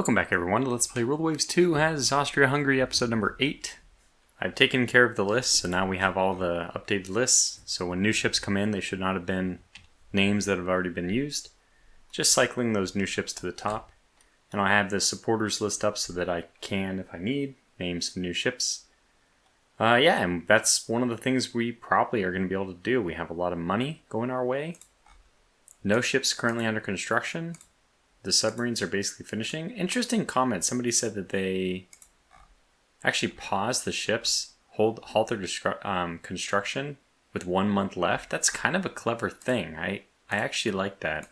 Welcome back everyone to Let's Play World Waves 2 as Austria-Hungary episode number 8. I've taken care of the list, so now we have all the updated lists. So when new ships come in, they should not have been names that have already been used. Just cycling those new ships to the top. And I have the supporters list up so that I can, if I need, name some new ships. Yeah, and that's one of the things we probably are going to be able to do. We have a lot of money going our way. No ships currently under construction. The submarines are basically finishing. Interesting comment. Somebody said that they actually paused the ships, halt their construction with 1 month left. That's kind of a clever thing. I actually like that.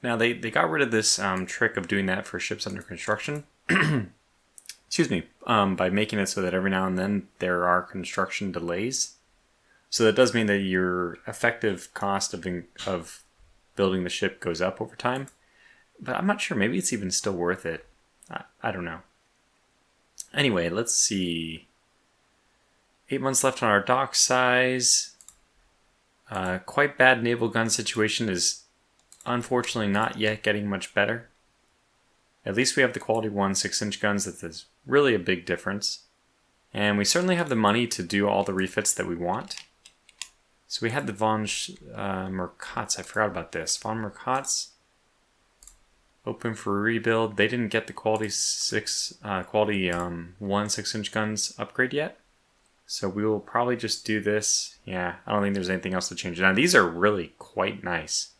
Now, they got rid of this trick of doing that for ships under construction. Excuse me. By making it so that every now and then there are construction delays. So that does mean that your effective cost of building the ship goes up over time. But I'm not sure. Maybe it's even still worth it. I don't know. Anyway, let's see. 8 months left on our dock size. Quite bad naval gun situation is unfortunately not yet getting much better. At least we have the quality 1 6-inch guns. That's really a big difference. And we certainly have the money to do all the refits that we want. So we had the von Merkatz. I forgot about this. Von Merkatz. Open for rebuild. They didn't get the quality 1 6-inch guns upgrade yet. So we will probably just do this. Yeah, I don't think there's anything else to change. Now these are really quite nice.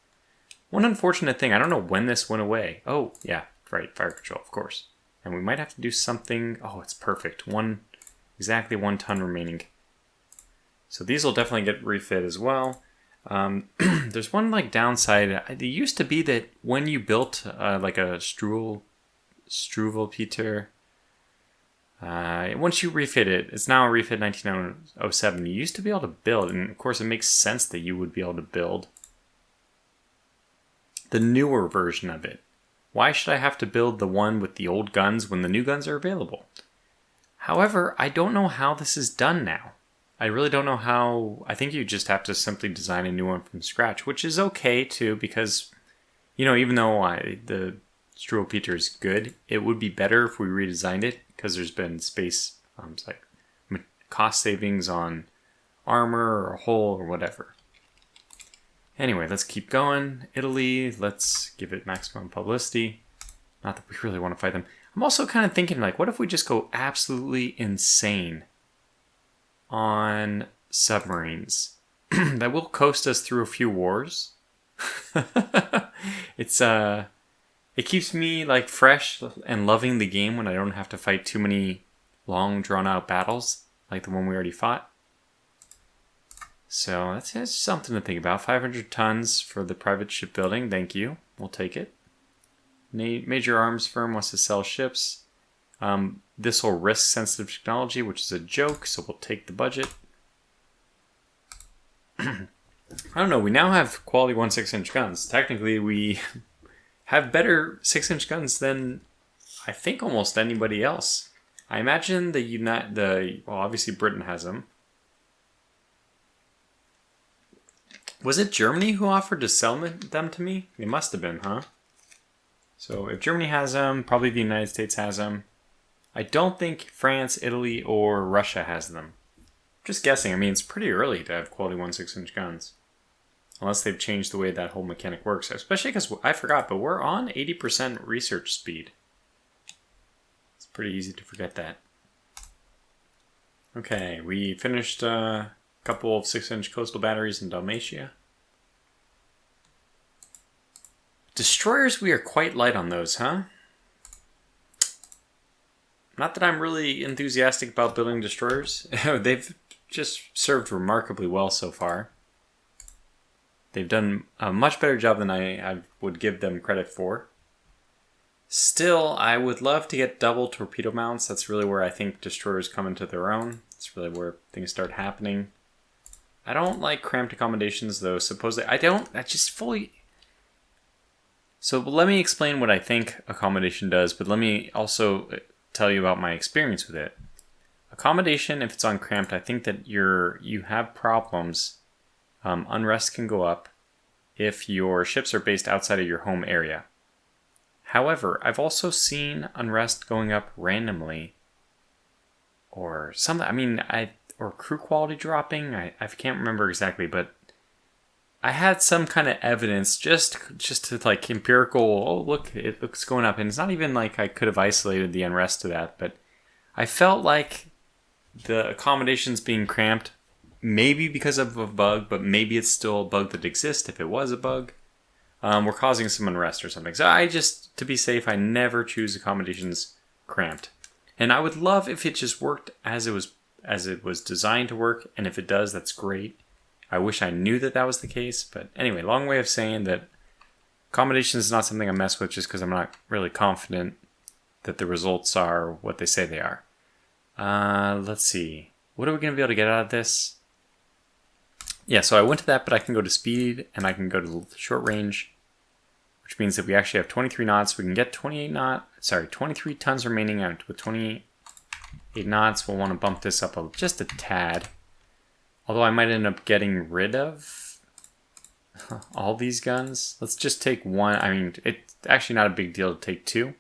One unfortunate thing, I don't know when this went away. Oh, yeah, right, fire control, of course. And we might have to do something. Oh, it's perfect. Exactly 1 ton remaining. So these will definitely get refit as well. There's one downside. It used to be that when you built like a Struwwelpeter, once you refit it, it's now a refit 1907. You used to be able to build, and of course it makes sense that you would be able to build the newer version of it. Why should I have to build the one with the old guns when the new guns are available? However, I don't know how this is done now. I really don't know how. I think you just have to simply design a new one from scratch, which is okay too, because, even though the Struwwelpeter is good, it would be better if we redesigned it, because there's been cost savings on armor or hull or whatever. Anyway, let's keep going. Italy, let's give it maximum publicity. Not that we really want to fight them. I'm also kind of thinking, what if we just go absolutely insane on submarines? That will coast us through a few wars. It keeps me fresh and loving the game when I don't have to fight too many long drawn out battles like the one we already fought. So that's something to think about. 500 tons for the private shipbuilding. Thank you. We'll take it. Major arms firm wants to sell ships. This will risk sensitive technology, which is a joke, so we'll take the budget. I don't know, we now have quality 1 6-inch guns. Technically, we have better 6-inch guns than I think almost anybody else. I imagine obviously Britain has them. Was it Germany who offered to sell them to me? It must have been, huh? So if Germany has them, probably the United States has them. I don't think France, Italy, or Russia has them. Just guessing. I mean, it's pretty early to have quality 1 6-inch guns. Unless they've changed the way that whole mechanic works. Especially because, I forgot, but we're on 80% research speed. It's pretty easy to forget that. Okay, we finished a couple of 6-inch coastal batteries in Dalmatia. Destroyers, we are quite light on those, huh? Not that I'm really enthusiastic about building destroyers. They've just served remarkably well so far. They've done a much better job than I would give them credit for. Still, I would love to get double torpedo mounts. That's really where I think destroyers come into their own. It's really where things start happening. I don't like cramped accommodations, though. Supposedly, So let me explain what I think accommodation does, but let me also tell you about my experience with it. Accommodation, if it's on cramped, I think that you have problems. Unrest can go up if your ships are based outside of your home area. However, I've also seen unrest going up randomly. Or something, or crew quality dropping. I can't remember exactly, but I had some kind of evidence just to like empirical, oh look, it looks going up. And it's not even like I could have isolated the unrest to that, but I felt like the accommodations being cramped, maybe because of a bug, but maybe it's still a bug that exists if it was a bug. We're causing some unrest or something. So I just, to be safe, I never choose accommodations cramped. And I would love if it just worked as it was designed to work, and if it does, that's great. I wish I knew that was the case, but anyway, long way of saying that accommodations is not something I mess with just because I'm not really confident that the results are what they say they are. Let's see. What are we going to be able to get out of this? Yeah, so I went to that, but I can go to speed, and I can go to short range, which means that we actually have 23 knots. We can get 23 tons remaining out with 28 knots. We'll want to bump this up just a tad. Although I might end up getting rid of all these guns. Let's just take one. It's actually not a big deal to take two.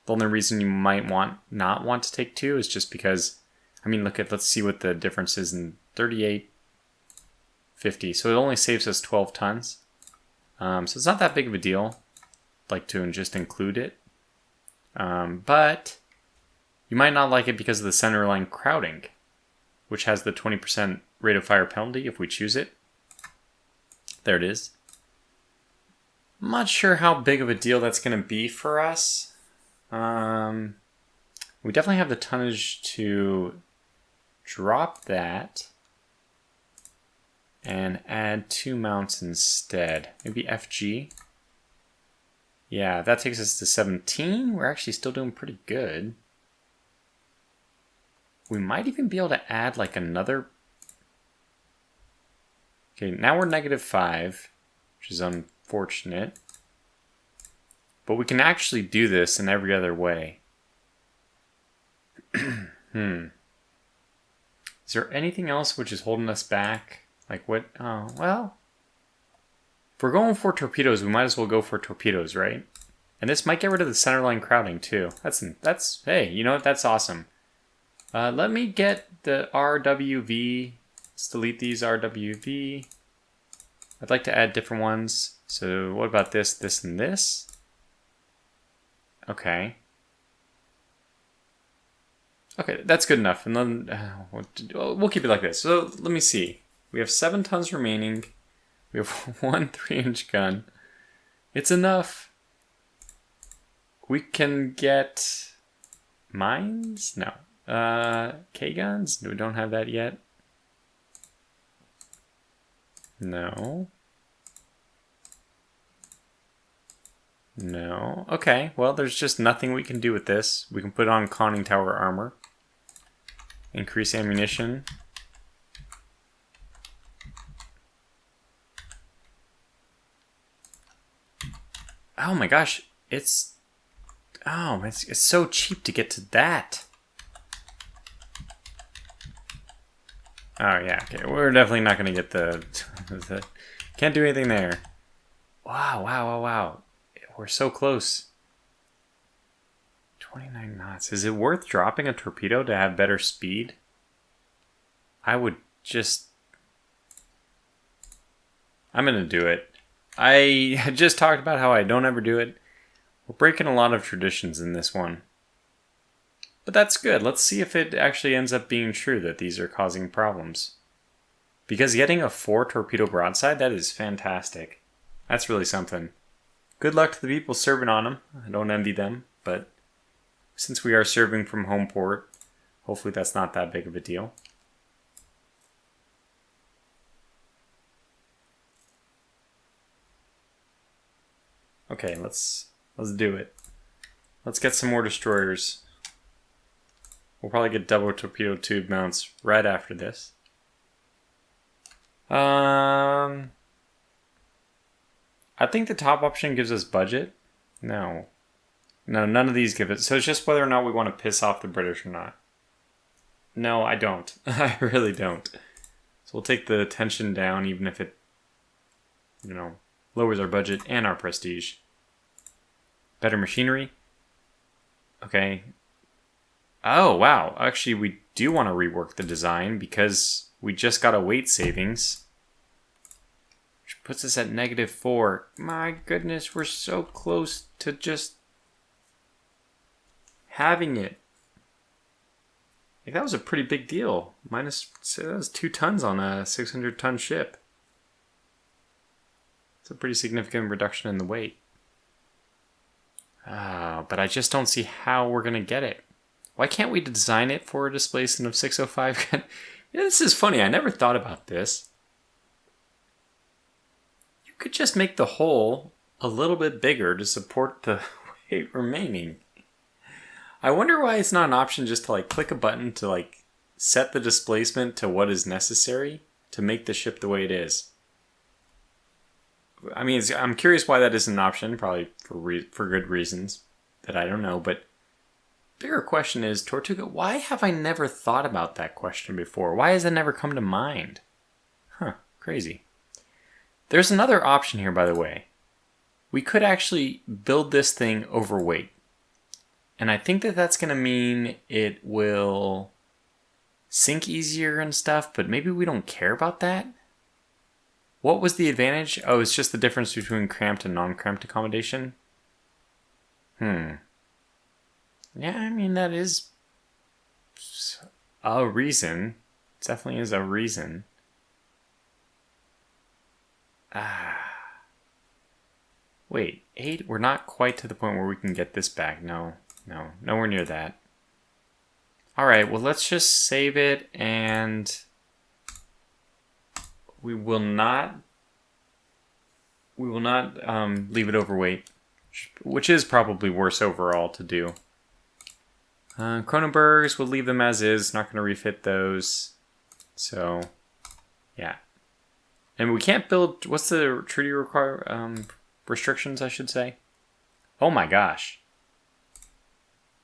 The only reason you might not want to take two is just because, let's see what the difference is in 38, 50. So it only saves us 12 tons. So it's not that big of a deal, like to just include it. But you might not like it because of the centerline crowding, which has the 20% rate of fire penalty if we choose it. There it is. I'm not sure how big of a deal that's going to be for us. We definitely have the tonnage to drop that and add 2 mounts instead. Maybe FG. Yeah, that takes us to 17. We're actually still doing pretty good. We might even be able to add like another. Okay, now we're -5, which is unfortunate. But we can actually do this in every other way. Is there anything else which is holding us back? Like what? Oh, well. If we're going for torpedoes, we might as well go for torpedoes, right? And this might get rid of the centerline crowding too. That's hey, you know what? That's awesome. Let me get the RWV. Let's delete these RWV. I'd like to add different ones. So what about this, this, and this? Okay. Okay, that's good enough. And then we'll keep it like this. So let me see. We have 7 tons remaining. We have 1 3-inch gun. It's enough. We can get mines? No. K-guns? We don't have that yet. No. No. Okay, well, there's just nothing we can do with this. We can put on conning tower armor. Increase ammunition. Oh my gosh, it's so cheap to get to that. Oh yeah, okay, we're definitely not going to get the can't do anything there. Wow. We're so close. 29 knots. Is it worth dropping a torpedo to have better speed? I'm going to do it. I just talked about how I don't ever do it. We're breaking a lot of traditions in this one. But that's good. Let's see if it actually ends up being true that these are causing problems. Because getting a 4 torpedo broadside, that is fantastic. That's really something. Good luck to the people serving on them. I don't envy them, but since we are serving from home port, hopefully that's not that big of a deal. Okay, let's do it. Let's get some more destroyers. We'll probably get double torpedo tube mounts right after this. I think the top option gives us budget. No, none of these give it. So it's just whether or not we want to piss off the British or not. No, I don't. I really don't. So we'll take the tension down, even if it, lowers our budget and our prestige. Better machinery. Okay. Oh, wow. Actually, we do want to rework the design because we just got a weight savings. Which puts us at -4. My goodness, we're so close to just having it. Like, that was a pretty big deal. That was 2 tons on a 600-ton ship. It's a pretty significant reduction in the weight. But I just don't see how we're going to get it. Why can't we design it for a displacement of 605? This is funny. I never thought about this. You could just make the hull a little bit bigger to support the weight remaining. I wonder why it's not an option just to like click a button to like set the displacement to what is necessary to make the ship the way it is. I mean, I'm curious why that isn't an option, probably for good reasons that I don't know. But bigger question is, Tortuga, why have I never thought about that question before? Why has it never come to mind? Huh, crazy. There's another option here, by the way. We could actually build this thing overweight. And I think that that's going to mean it will sink easier and stuff, but maybe we don't care about that. What was the advantage? Oh, it's just the difference between cramped and non-cramped accommodation. Yeah, I mean, that is a reason. It definitely is a reason. Wait, 8? We're not quite to the point where we can get this back. No, nowhere near that. Alright, well, let's just save it, and we will not leave it overweight, which is probably worse overall to do. Cronenbergs, we'll leave them as is. Not going to refit those. So, yeah. And we can't build... What's the treaty restrictions, I should say? Oh my gosh.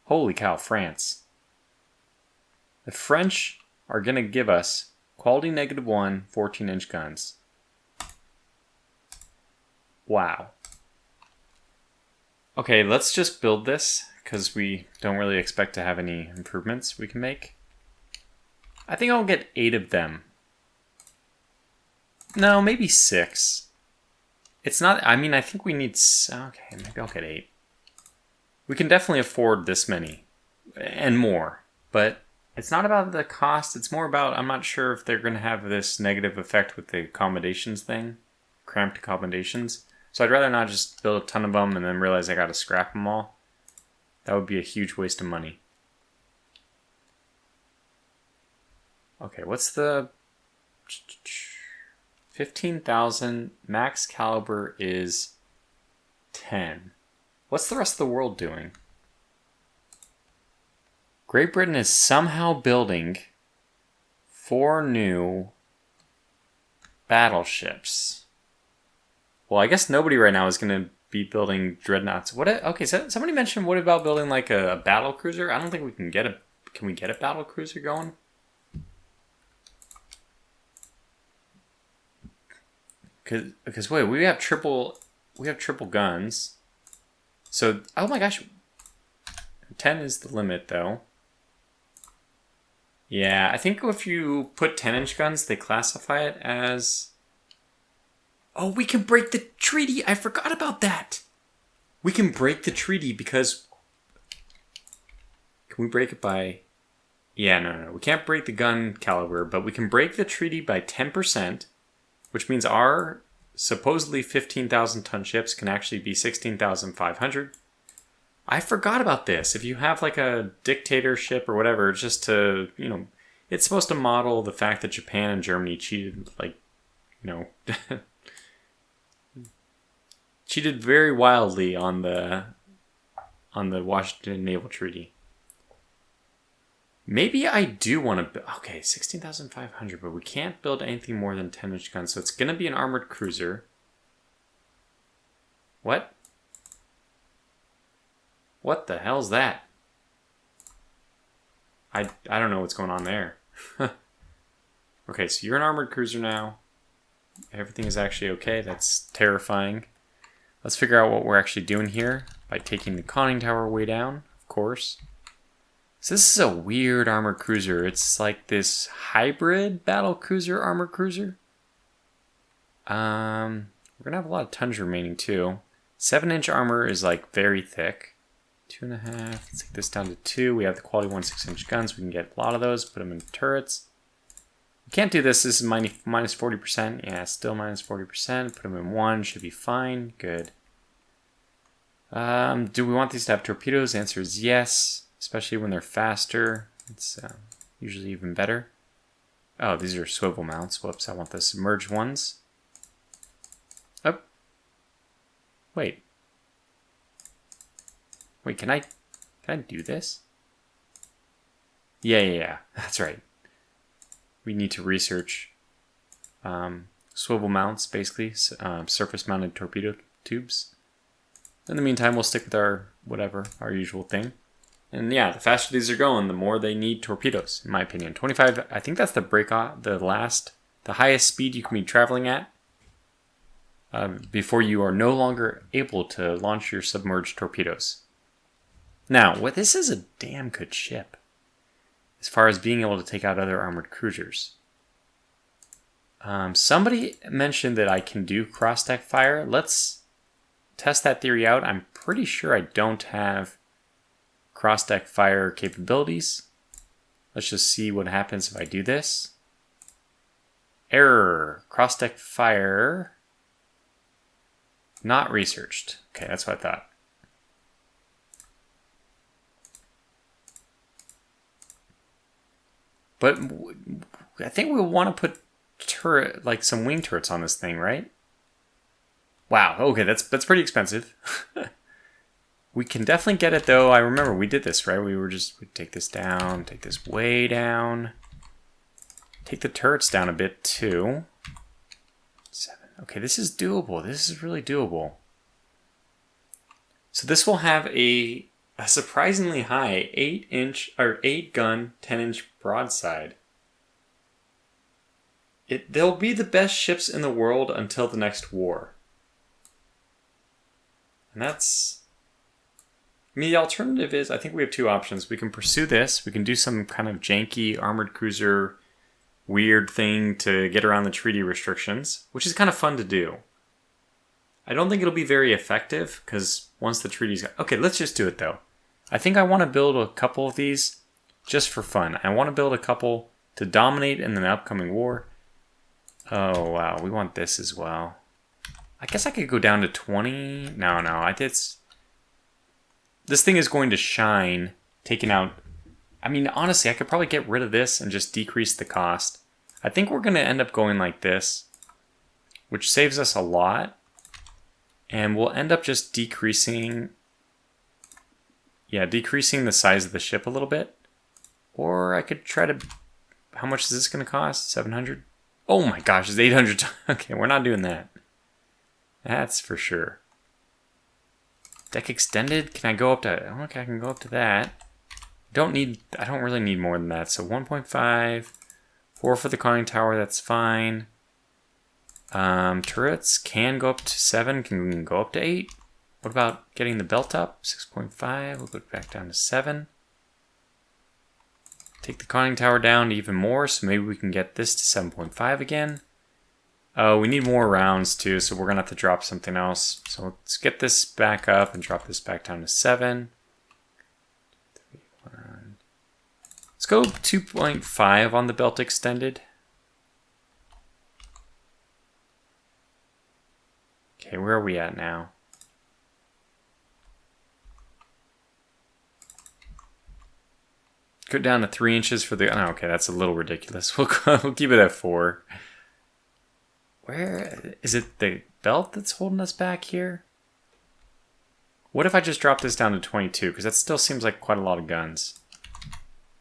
Holy cow, France. The French are going to give us quality -1, 14-inch guns. Wow. Okay, let's just build this, because we don't really expect to have any improvements we can make. I think I'll get 8 of them. No, maybe 6. It's not... I mean, I think we need... Okay, maybe I'll get 8. We can definitely afford this many. And more. But it's not about the cost. It's more about... I'm not sure if they're going to have this negative effect with the accommodations thing. Cramped accommodations. So I'd rather not just build a ton of them and then realize I got to scrap them all. That would be a huge waste of money. Okay, what's the... 15,000. Max caliber is 10. What's the rest of the world doing? Great Britain is somehow building 4 new battleships. Well, I guess nobody right now is going to be building dreadnoughts. Okay, so somebody mentioned, what about building like a battle cruiser? I don't think we can get a... Can we get a battle cruiser going? Because wait, we have triple guns. So, oh my gosh. 10 is the limit though. Yeah, I think if you put 10-inch guns, they classify it as... Oh, we can break the treaty. I forgot about that. We can break the treaty because... Can we break it by... Yeah, no. We can't break the gun caliber, but we can break the treaty by 10%, which means our supposedly 15,000-ton ships can actually be 16,500. I forgot about this. If you have like a dictatorship or whatever, just to, it's supposed to model the fact that Japan and Germany cheated, cheated very wildly on the Washington Naval Treaty. Maybe I do want to... Okay, 16,500, but we can't build anything more than 10-inch guns, so it's going to be an armored cruiser. What? What the hell's that? I don't know what's going on there. Okay, so you're an armored cruiser now. Everything is actually okay. That's terrifying. Let's figure out what we're actually doing here by taking the conning tower way down, of course. So this is a weird armored cruiser. It's like this hybrid battle cruiser armored cruiser. We're gonna have a lot of tons remaining too. 7-inch armor is like very thick. 2.5. Let's take this down to 2. We have the quality 1 6-inch guns. We can get a lot of those. Put them in turrets. We can't do this. This is minus 40%. Yeah, still minus 40%. Put them in 1. Should be fine. Good. Do we want these to have torpedoes? The answer is yes, especially when they're faster. It's usually even better. Oh, these are swivel mounts. Whoops, I want the submerged ones. Oh. Wait, can I do this? Yeah. That's right. We need to research swivel mounts, basically, surface-mounted torpedo tubes. In the meantime, we'll stick with our usual thing. And yeah, the faster these are going, the more they need torpedoes, in my opinion. 25, I think that's the highest speed you can be traveling at before you are no longer able to launch your submerged torpedoes. Now, this is a damn good ship as far as being able to take out other armored cruisers. Somebody mentioned that I can do cross-deck fire. Let's test that theory out. I'm pretty sure I don't have cross-deck fire capabilities. Let's just see what happens if I do this. Error. Cross-deck fire. Not researched. Okay, that's what I thought. But I think we'll want to put some wing turrets on this thing, right? Wow, okay, that's pretty expensive. We can definitely get it though. I remember we did this, right? We'd take this down, take this way down. Take the turrets down a bit too. 7. Okay, this is doable. This is really doable. So this will have a surprisingly high 8 gun, 10-inch broadside. They'll be the best ships in the world until the next war. And the alternative is, I think we have 2 options. We can pursue this. We can do some kind of janky armored cruiser weird thing to get around the treaty restrictions, which is kind of fun to do. I don't think it'll be very effective because once the treaty's... Okay, let's just do it though. I think I want to build a couple of these just for fun. I want to build a couple to dominate in the upcoming war. Oh, wow. We want this as well. I guess I could go down to 20. No. This thing is going to shine, taking out... I mean, honestly, I could probably get rid of this and just decrease the cost. I think we're going to end up going like this, which saves us a lot. And we'll end up just decreasing the size of the ship a little bit. Or I could try to... How much is this going to cost? 700? Oh my gosh, it's 800. Okay, we're not doing that. That's for sure. Deck extended? Can I go up to... Okay, I can go up to that. I don't really need more than that. So 1.5. 4 for the conning tower, that's fine. Turrets can go up to 7, can go up to 8. What about getting the belt up? 6.5, we'll go back down to 7. Take the conning tower down to even more, so maybe we can get this to 7.5 again. Oh, we need more rounds too, so we're going to have to drop something else. So let's get this back up and drop this back down to 7. 3, 1. Let's go 2.5 on the belt extended. Okay, where are we at now? Go down to 3 inches for the... Oh, okay, that's a little ridiculous. We'll keep it at 4. Where... Is it the belt that's holding us back here? What if I just drop this down to 22? Because that still seems like quite a lot of guns.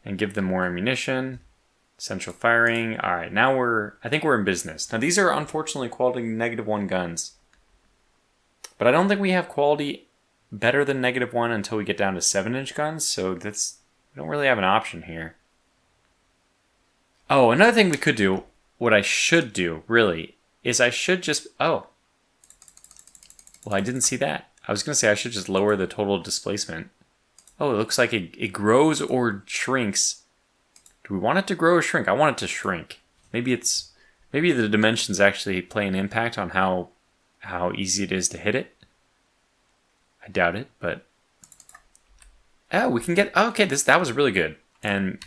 And give them more ammunition. Central firing. Alright, now I think we're in business. Now these are unfortunately quality -1 guns. But I don't think we have quality better than -1 until we get down to 7-inch guns. So we don't really have an option here. Oh, another thing we could do, what I should do, really, is I should just... Oh. Well, I didn't see that. I was going to say I should just lower the total displacement. Oh, it looks like it grows or shrinks. Do we want it to grow or shrink? I want it to shrink. Maybe the dimensions actually play an impact on how easy it is to hit it. I doubt it, but oh, we can get okay. That was really good. And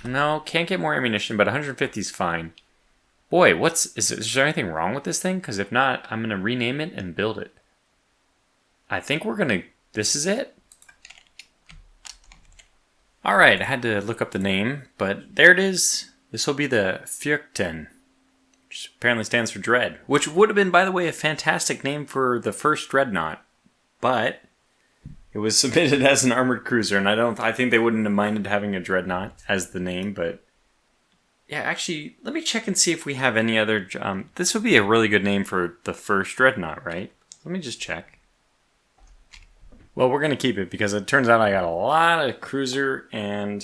no, can't get more ammunition, but 150 is fine. Boy, is there anything wrong with this thing? Because if not, I'm gonna rename it and build it. I think this is it. All right, I had to look up the name, but there it is. This will be the Refitting, which apparently stands for Dread, which would have been, by the way, a fantastic name for the first Dreadnought, but it was submitted as an armored cruiser, and I think they wouldn't have minded having a Dreadnought as the name, but yeah, actually, let me check and see if we have any other. This would be a really good name for the first Dreadnought, right? Let me just check. Well, we're going to keep it because it turns out I got a lot of cruiser and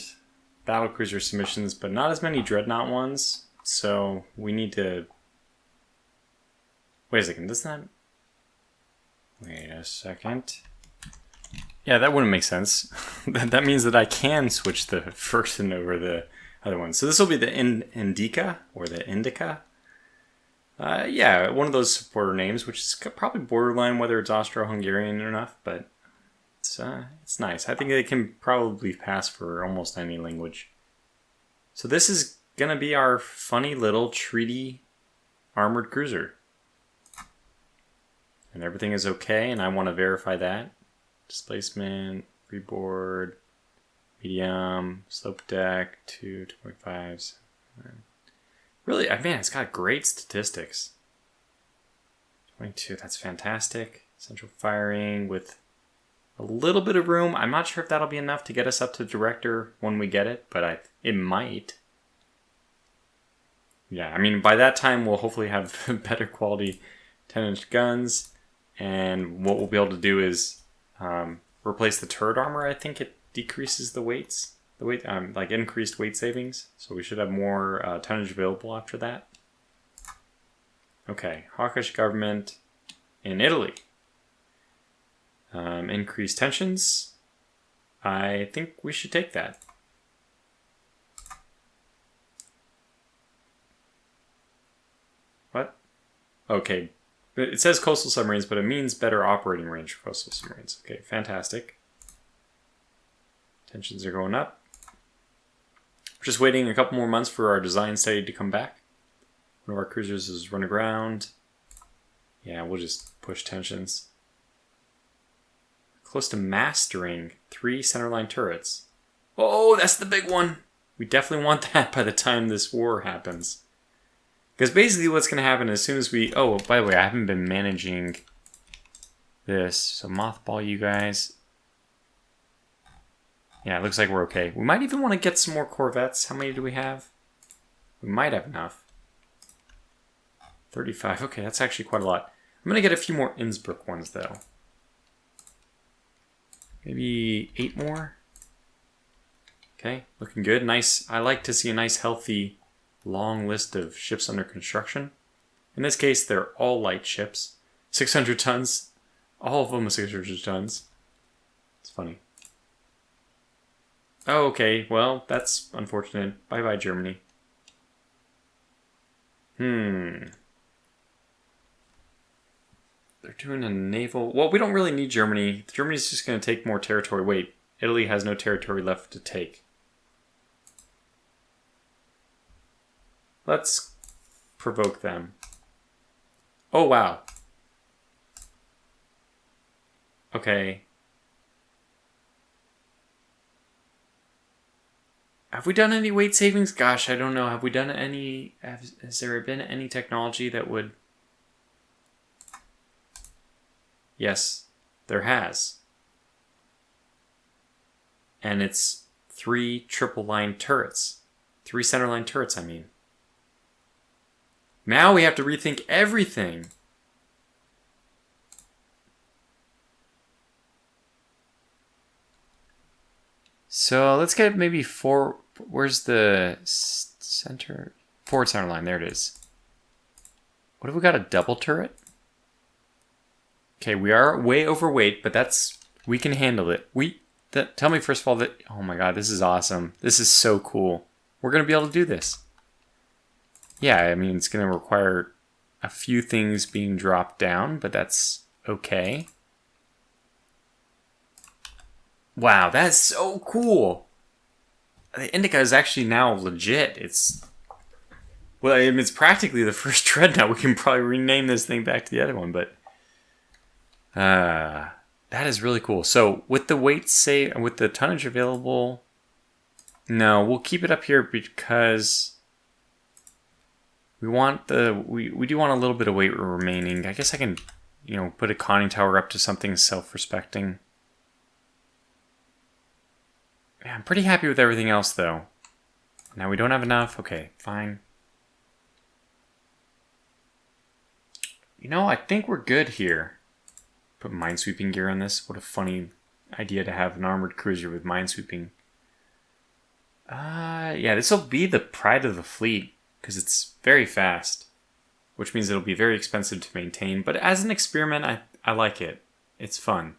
battlecruiser submissions, but not as many Dreadnought ones. So we need to... Wait a second, Wait a second. Yeah, that wouldn't make sense. That means that I can switch the first one over the other one. So this will be the Indica, or the Indica. Yeah, one of those supporter names, which is probably borderline whether it's Austro-Hungarian or not, but... It's nice. I think it can probably pass for almost any language. So this is going to be our funny little treaty armored cruiser. And everything is okay, and I want to verify that. Displacement, freeboard, medium, slope deck, 2.5s. Really, man, it's got great statistics. 22, that's fantastic. Central firing with... a little bit of room. I'm not sure if that'll be enough to get us up to director when we get it, but it might. Yeah, I mean, by that time, we'll hopefully have better quality 10-inch guns, and what we'll be able to do is replace the turret armor. I think it decreases the weights, like increased weight savings, so we should have more tonnage available after that. Okay, hawkish government in Italy. Increased tensions. I think we should take that. What? Okay. It says coastal submarines, but it means better operating range for coastal submarines. Okay, fantastic. Tensions are going up. We're just waiting a couple more months for our design study to come back. One of our cruisers is run aground. Yeah, we'll just push tensions. Close to mastering 3 centerline turrets. Oh, that's the big one. We definitely want that by the time this war happens. Because basically what's going to happen as soon as we... Oh, by the way, I haven't been managing this. So mothball you guys. Yeah, it looks like we're okay. We might even want to get some more corvettes. How many do we have? We might have enough. 35. Okay, that's actually quite a lot. I'm going to get a few more Innsbruck ones, though. Maybe 8 more. Okay, looking good. Nice. I like to see a nice, healthy, long list of ships under construction. In this case, they're all light ships. 600 tons. All of them are 600 tons. It's funny. Oh, okay. Well, that's unfortunate. Bye-bye, Germany. They're doing a naval... Well, we don't really need Germany. Germany's just going to take more territory. Wait, Italy has no territory left to take. Let's provoke them. Oh, wow. Okay. Have we done any weight savings? Gosh, I don't know. Have we done any... Has there been any technology that would... Yes, there has. And it's 3 triple line turrets. 3 centerline turrets, I mean. Now we have to rethink everything. So let's get maybe 4. Where's the center? Forward center line. There it is. What if we got a double turret? Okay, we are way overweight, but we can handle it. Tell me first of all that, oh my god, this is awesome. This is so cool. We're going to be able to do this. Yeah, I mean, it's going to require a few things being dropped down, but that's okay. Wow, that's so cool. The Indica is actually now legit. It's practically the first Dreadnought. We can probably rename this thing back to the other one, but that is really cool. So with the weight with the tonnage available, no, we'll keep it up here because we want we do want a little bit of weight remaining. I guess I can, put a conning tower up to something self-respecting. Yeah, I'm pretty happy with everything else, though. Now we don't have enough. Okay, fine. I think we're good here. Put minesweeping gear on this. What a funny idea to have an armored cruiser with minesweeping. Yeah, this will be the pride of the fleet because it's very fast, which means it'll be very expensive to maintain. But as an experiment, I like it. It's fun.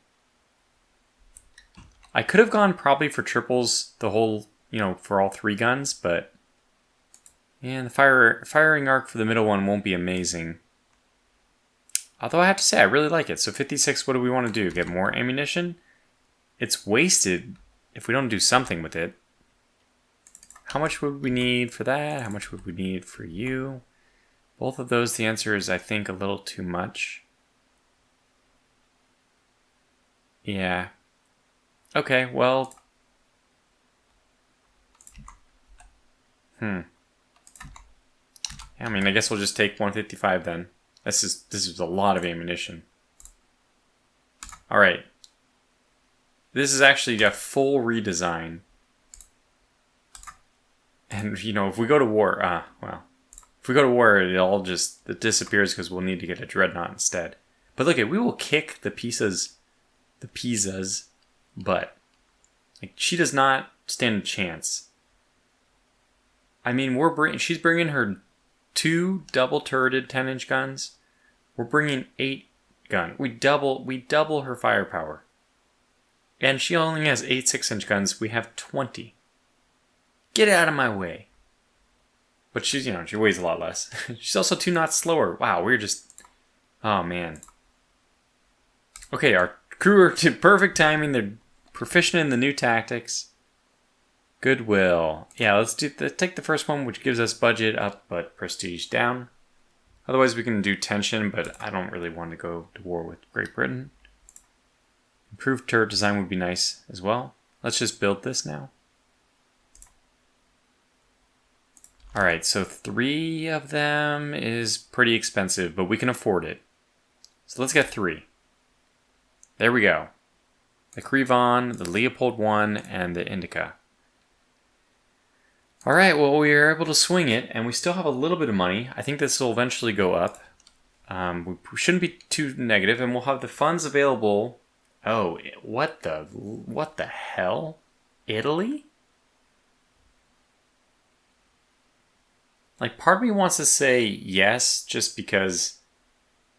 I could have gone probably for triples the whole, for all 3 guns, but yeah, the firing arc for the middle one won't be amazing. Although I have to say, I really like it. So 56, what do we want to do? Get more ammunition? It's wasted if we don't do something with it. How much would we need for that? How much would we need for you? Both of those, the answer is, I think, a little too much. Yeah. Okay, well... Yeah, I mean, I guess we'll just take 155 then. This is a lot of ammunition. Alright. This is actually a full redesign. And, if we go to war... If we go to war, it disappears because we'll need to get a Dreadnought instead. But look, we will kick the Pisa's butt. Like, she does not stand a chance. I mean, she's bringing her 2 double-turreted 10-inch guns. We're bringing 8 gun. We double her firepower. And she only has 8 6-inch guns. We have 20. Get out of my way. But she's, she weighs a lot less. She's also 2 knots slower. Wow, we're just... Oh, man. Okay, our crew are to perfect timing. They're proficient in the new tactics. Goodwill. Yeah, let's take the first one, which gives us budget up, but prestige down. Otherwise, we can do tension, but I don't really want to go to war with Great Britain. Improved turret design would be nice as well. Let's just build this now. Alright, so 3 of them is pretty expensive, but we can afford it. So let's get 3. There we go. The Crevon, the Leopold I, and the Indica. Alright, well, we are able to swing it, and we still have a little bit of money. I think this will eventually go up. We shouldn't be too negative, and we'll have the funds available. Oh, what the hell? Italy? Like, part of me wants to say yes, just because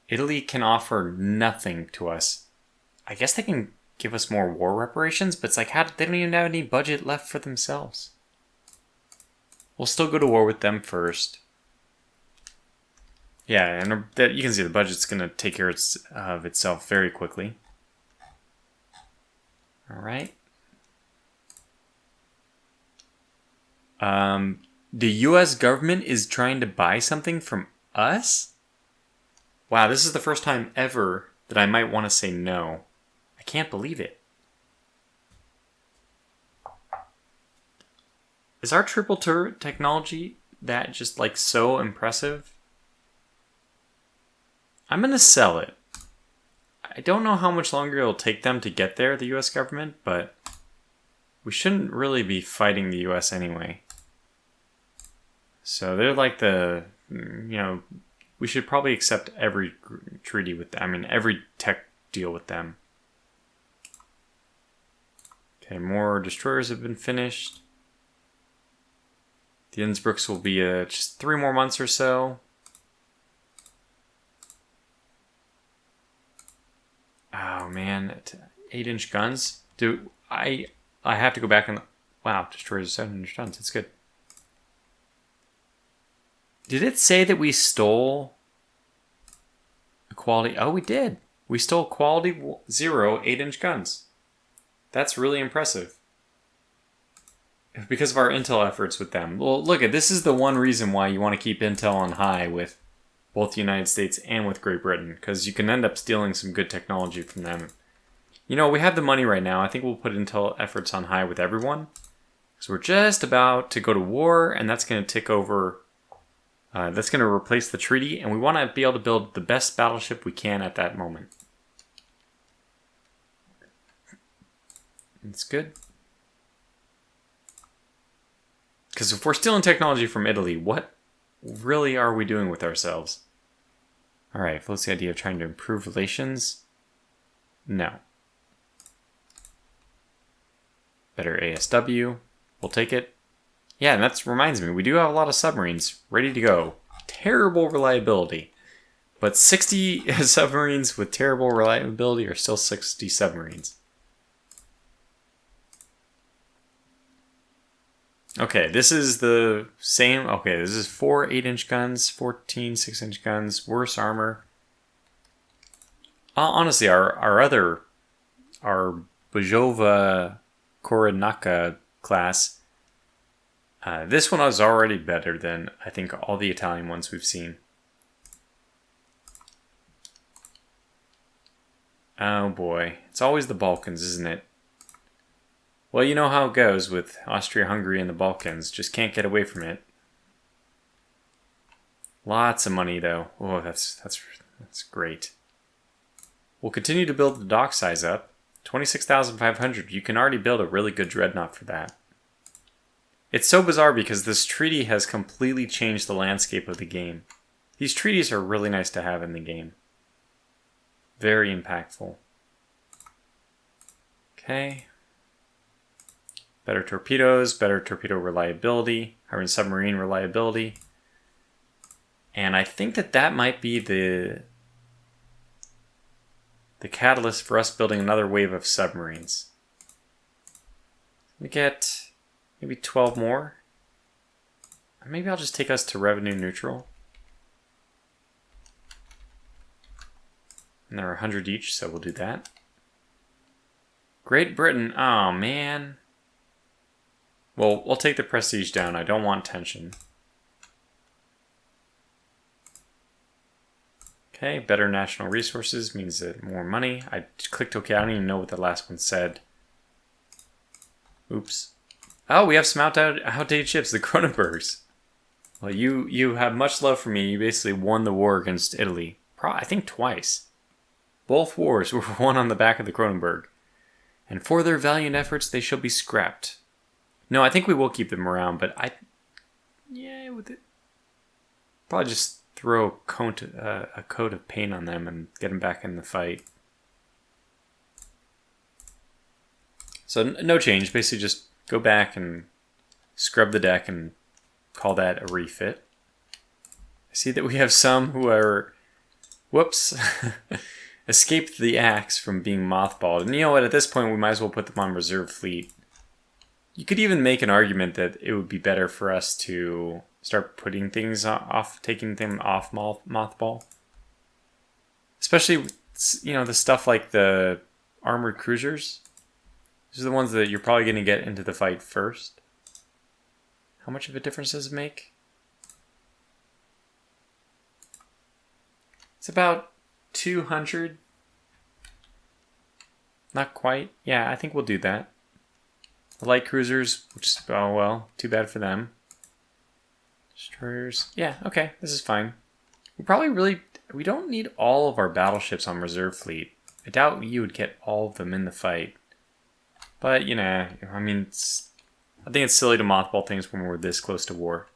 Italy can offer nothing to us. I guess they can give us more war reparations, but it's like, they don't even have any budget left for themselves. We'll still go to war with them first. Yeah, and you can see the budget's going to take care of itself very quickly. Alright. The US government is trying to buy something from us? Wow, this is the first time ever that I might want to say no. I can't believe it. Is our triple turret technology that just like so impressive? I'm going to sell it. I don't know how much longer it'll take them to get there, the US government, but we shouldn't really be fighting the US anyway. So they're like we should probably accept every treaty with them. I mean, every tech deal with them. Okay, more destroyers have been finished. The Innsbrucks will be just 3 more months or so. Oh man, 8-inch guns. Dude, I have to go back and wow, destroys 700 tons. That's good. Did it say that we stole a quality? Oh, we did. We stole quality 0 8-inch guns. That's really impressive. Because of our intel efforts with them. Well, look, this is the one reason why you want to keep intel on high with both the United States and with Great Britain, because you can end up stealing some good technology from them. You know, we have the money right now. I think we'll put intel efforts on high with everyone. Because we're just about to go to war, and that's going to tick over. That's going to replace the treaty, and we want to be able to build the best battleship we can at that moment. That's good. Because if we're stealing technology from Italy, what really are we doing with ourselves? Alright, what's the idea of trying to improve relations? No. Better ASW. We'll take it. Yeah, and that reminds me, we do have a lot of submarines ready to go. Terrible reliability. But 60 submarines with terrible reliability are still 60 submarines. Okay, this is the same. Okay, this is 4 8-inch guns, 14 6-inch guns, worse armor. Honestly, our Bojova Koronaka class, this one was already better than, I think, all the Italian ones we've seen. Oh boy, it's always the Balkans, isn't it? Well, you know how it goes with Austria-Hungary and the Balkans. Just can't get away from it. Lots of money, though. Oh, that's great. We'll continue to build the dock size up. 26,500. You can already build a really good Dreadnought for that. It's so bizarre because this treaty has completely changed the landscape of the game. These treaties are really nice to have in the game. Very impactful. Okay. Better torpedoes, better torpedo reliability, submarine reliability. And I think that might be the catalyst for us building another wave of submarines. We get maybe 12 more. Maybe I'll just take us to revenue neutral. And there are 100 each, so we'll do that. Great Britain, oh man. Well, we'll take the prestige down. I don't want tension. Okay, better national resources means that more money. I clicked OK. I don't even know what the last one said. Oops. Oh, we have some outdated ships, the Kronenbergs. Well, you have much love for me. You basically won the war against Italy. I think twice. Both wars were won on the back of the Kronenberg. And for their valiant efforts, they shall be scrapped. No, I think we will keep them around, but with it, probably just throw a coat of paint on them and get them back in the fight. So no change. Basically, just go back and scrub the deck and call that a refit. I see that we have some who are, whoops, escaped the axe from being mothballed. And you know what? At this point, we might as well put them on reserve fleet. You could even make an argument that it would be better for us to start putting things off, taking them off mothball. Especially, the stuff like the armored cruisers. These are the ones that you're probably going to get into the fight first. How much of a difference does it make? It's about 200. Not quite. Yeah, I think we'll do that. The light cruisers, which is, oh well, too bad for them. Destroyers. Yeah, okay, this is fine. We don't need all of our battleships on reserve fleet. I doubt you would get all of them in the fight. But, I think it's silly to mothball things when we're this close to war.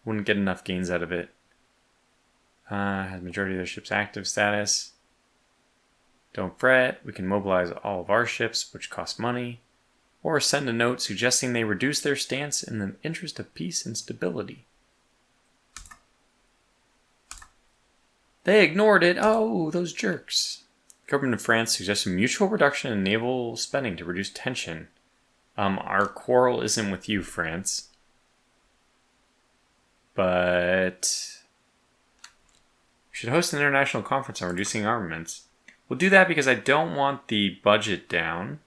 Wouldn't get enough gains out of it. Has majority of their ships active status. Don't fret, we can mobilize all of our ships, which cost money. Or send a note suggesting they reduce their stance in the interest of peace and stability. They ignored it. Oh, those jerks. Government of France suggests a mutual reduction in naval spending to reduce tension. Our quarrel isn't with you, France. But we should host an international conference on reducing armaments. We'll do that because I don't want the budget down.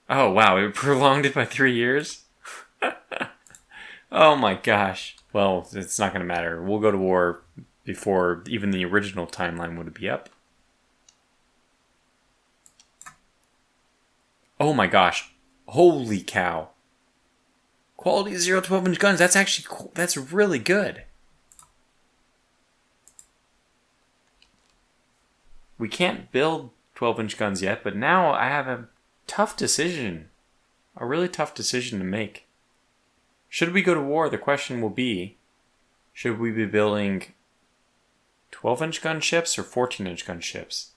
Oh, wow. We prolonged it by 3 years? Oh, my gosh. Well, it's not going to matter. We'll go to war before even the original timeline would be up. Oh, my gosh. Holy cow. Quality 0 12-inch guns. That's actually cool. That's really good. We can't build 12-inch guns yet, but now I have a tough decision. A really tough decision to make. Should we go to war, the question will be, should we be building 12-inch gun ships or 14-inch gun ships?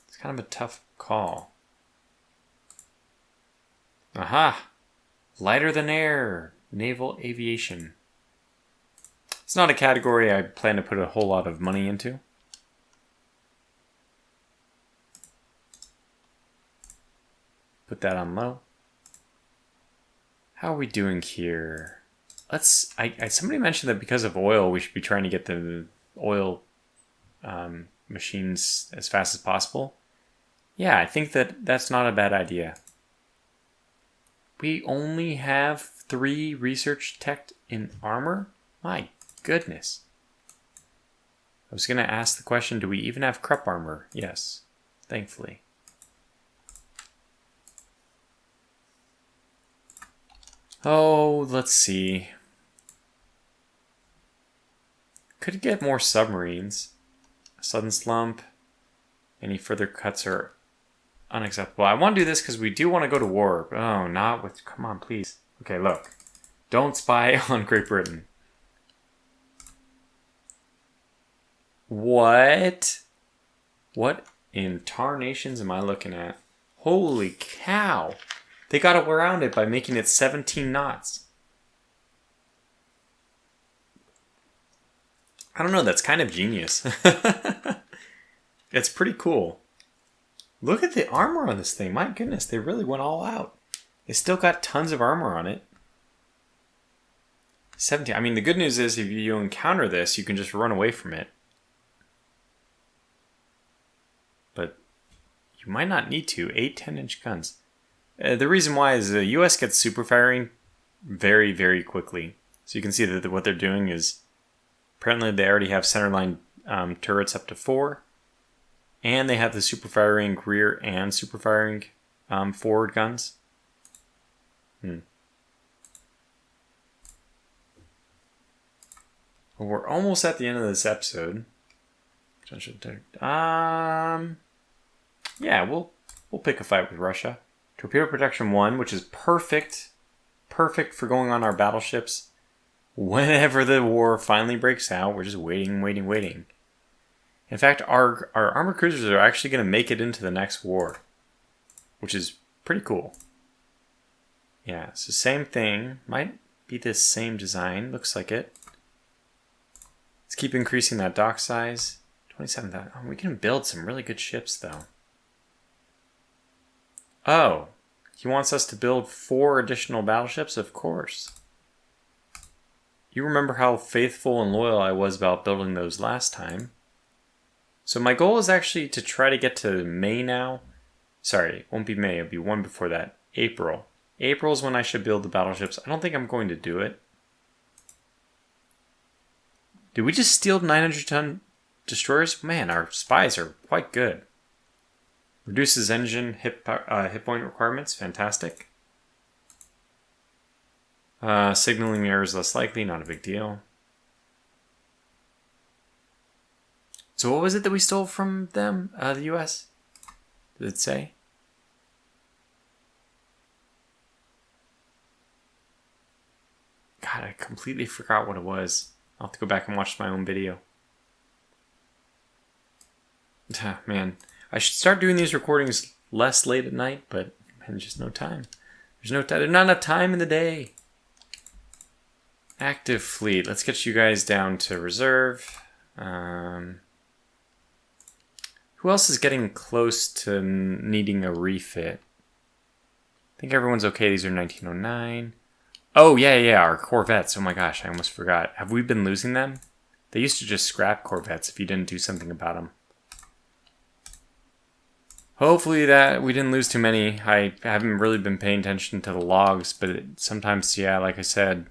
It's kind of a tough call. Aha! Lighter than air. Naval aviation. It's not a category I plan to put a whole lot of money into. Put that on low. How are we doing here? Somebody mentioned that because of oil, we should be trying to get the oil machines as fast as possible. Yeah, I think that's not a bad idea. We only have 3 research tech in armor? My goodness. I was going to ask the question, do we even have Krupp armor? Yes, thankfully. Oh, let's see. Could get more submarines. A sudden slump. Any further cuts are unacceptable. I want to do this because we do want to go to war. Oh, not with... Come on, please. Okay, look. Don't spy on Great Britain. What? What in tarnations am I looking at? Holy cow. They got around it by making it 17 knots. I don't know, that's kind of genius. It's pretty cool. Look at the armor on this thing. My goodness, they really went all out. They still got tons of armor on it. 17. I mean, the good news is if you encounter this, you can just run away from it. But you might not need to. 8 10-inch guns. The reason why is the US gets super firing very, very quickly. So you can see that what they're doing is apparently they already have centerline turrets up to 4. And they have the super firing rear and super firing forward guns. Well, we're almost at the end of this episode. Yeah, we'll pick a fight with Russia. Torpedo protection 1, which is perfect for going on our battleships. Whenever the war finally breaks out, we're just waiting. In fact, our armored cruisers are actually going to make it into the next war, which is pretty cool. Yeah, so same thing. Might be the same design. Looks like it. Let's keep increasing that dock size. 27,000. Oh, we can build some really good ships, though. Oh, he wants us to build 4 additional battleships? Of course. You remember how faithful and loyal I was about building those last time. So my goal is actually to try to get to May now. Sorry, it won't be May. It'll be one before that. April. April is when I should build the battleships. I don't think I'm going to do it. Did we just steal 900-ton destroyers? Man, our spies are quite good. Reduces engine hit point requirements. Fantastic. Signaling error is less likely. Not a big deal. So what was it that we stole from them? The US? Did it say? God, I completely forgot what it was. I'll have to go back and watch my own video. Man, I should start doing these recordings less late at night, but man, just no time. There's not enough time in the day. Active fleet. Let's get you guys down to reserve. Who else is getting close to needing a refit? I think everyone's okay. These are 1909. Oh, yeah, our corvettes. Oh my gosh, I almost forgot. Have we been losing them? They used to just scrap corvettes if you didn't do something about them. Hopefully that we didn't lose too many. I haven't really been paying attention to the logs, but sometimes, yeah, like I said,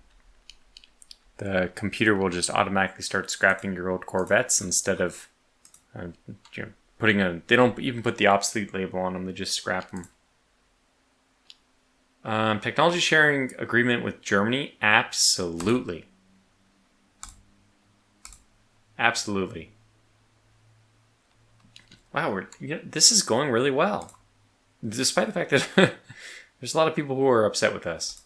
the computer will just automatically start scrapping your old corvettes instead of putting a... They don't even put the obsolete label on them. They just scrap them. Technology sharing agreement with Germany? Absolutely. Absolutely. Wow, this is going really well. Despite the fact that there's a lot of people who are upset with us.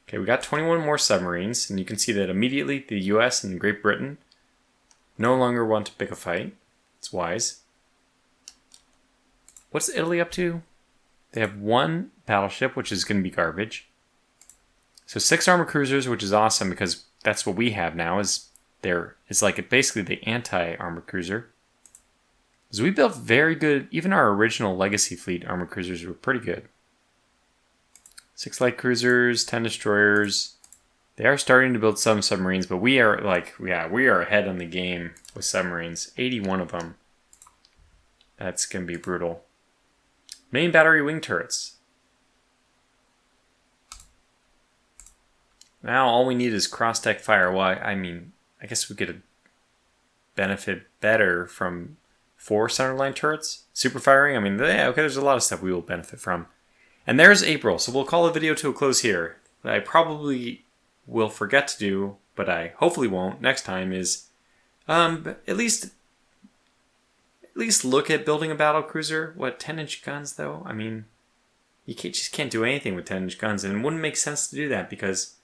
Okay, we got 21 more submarines, and you can see that immediately the US and Great Britain no longer want to pick a fight. It's wise. What's Italy up to? They have 1 battleship, which is going to be garbage. So 6 armored cruisers, which is awesome because that's what we have now. It's like basically the anti-armored cruiser. So we built very good. Even our original legacy fleet armored cruisers were pretty good. 6 light cruisers, 10 destroyers. They are starting to build some submarines, but we are we are ahead on the game with submarines. 81 of them. That's going to be brutal. Main battery wing turrets. Now all we need is cross-deck fire. Well, I mean, I guess we could benefit better from 4 centerline turrets. Super firing, I mean, yeah, okay, there's a lot of stuff we will benefit from. And there's April, so we'll call the video to a close here. What I probably will forget to do, but I hopefully won't next time, is at least look at building a battle cruiser. What, 10-inch guns though? I mean, you just can't do anything with 10-inch guns, and it wouldn't make sense to do that because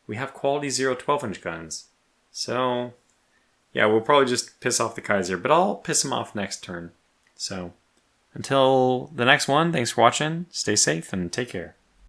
we have quality 0 12-inch guns. So, yeah, we'll probably just piss off the Kaiser, but I'll piss him off next turn. So, until the next one, thanks for watching, stay safe, and take care.